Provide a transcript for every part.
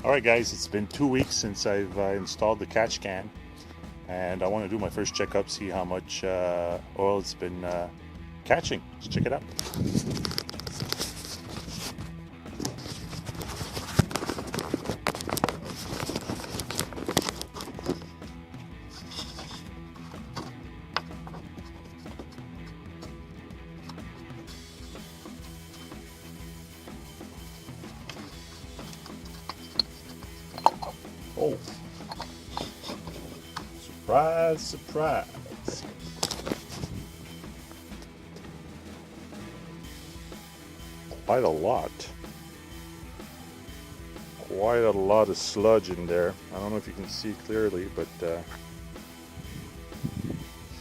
Alright guys, it's been 2 weeks since I've installed the catch can, and I want to do my first checkup, see how much oil it's been catching. Let's check it out. Oh, surprise, surprise. Quite a lot. Quite a lot of sludge in there. I don't know if you can see clearly, but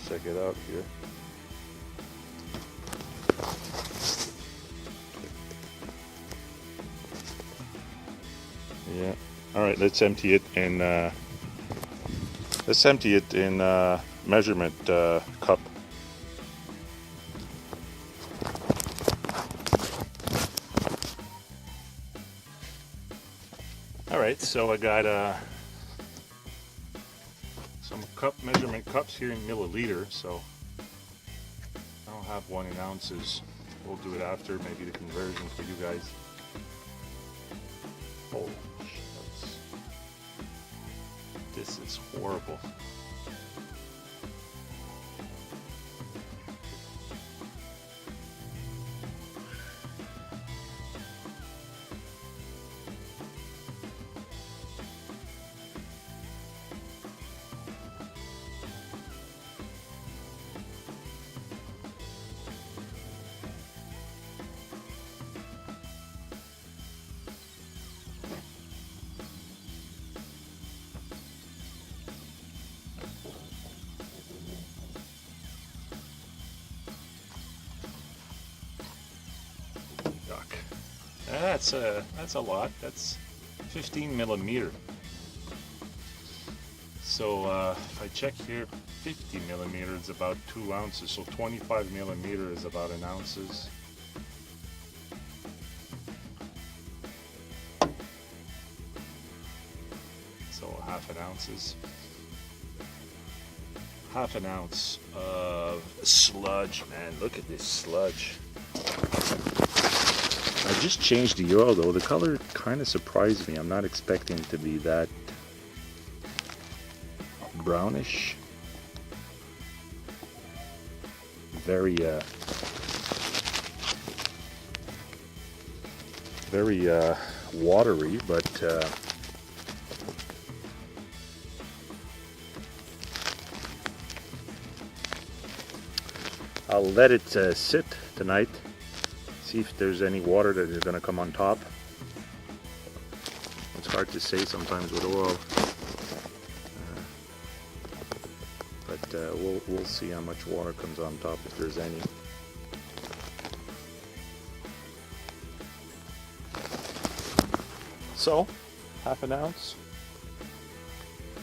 check it out here. Yeah. All right, let's empty it in measurement cup. All right, so I got some measurement cups here in milliliter. So I don't have one in ounces. We'll do it after, maybe the conversion for you guys. Oh. This is horrible. That's a lot. That's 15 millimeter. So if I check here, 50 millimeter is about 2 ounces. So 25 millimeter is about an ounces. So half an ounce of sludge. Man, look at this sludge. I just changed the oil though. The color kind of surprised me. I'm not expecting it to be that brownish. Very watery, but I'll let it sit tonight. See if there's any water that is going to come on top. It's hard to say sometimes with oil, but we'll see how much water comes on top, if there's any. So, half an ounce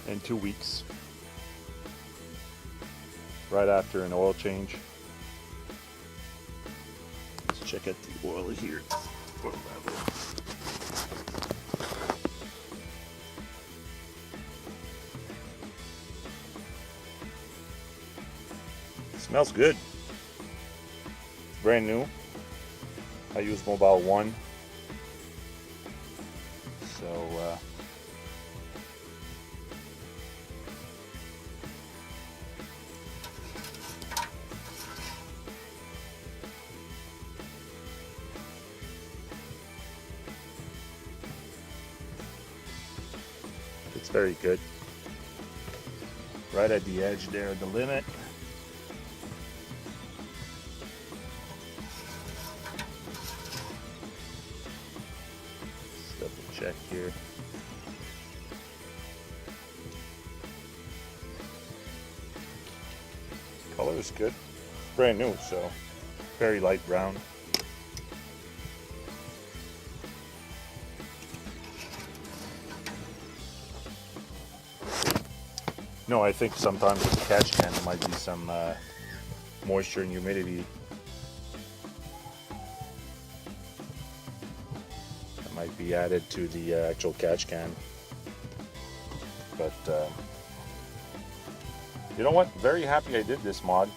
in 2 weeks, right after an oil change. Check out the oil here. Smells good. It's brand new. I use Mobile 1. So it's very good. Right at the edge there, the limit. Let's double check here. Color is good. Brand new, so very light brown. No, I think sometimes with the catch can there might be some moisture and humidity might be added to the actual catch can. But you know what? Very happy I did this mod.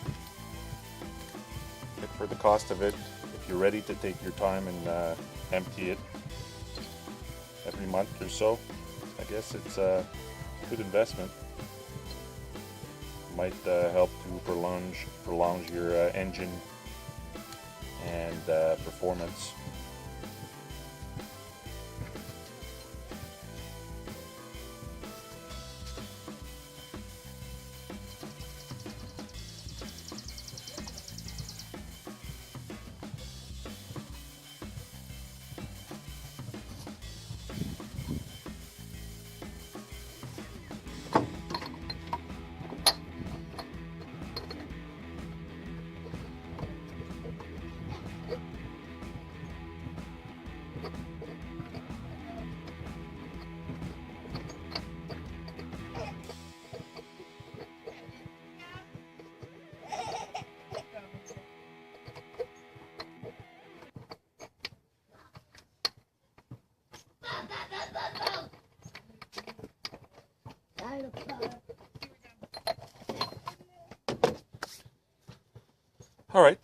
For the cost of it, if you're ready to take your time and empty it every month or so, I guess it's a good investment. Might help to prolong your engine and performance. All right,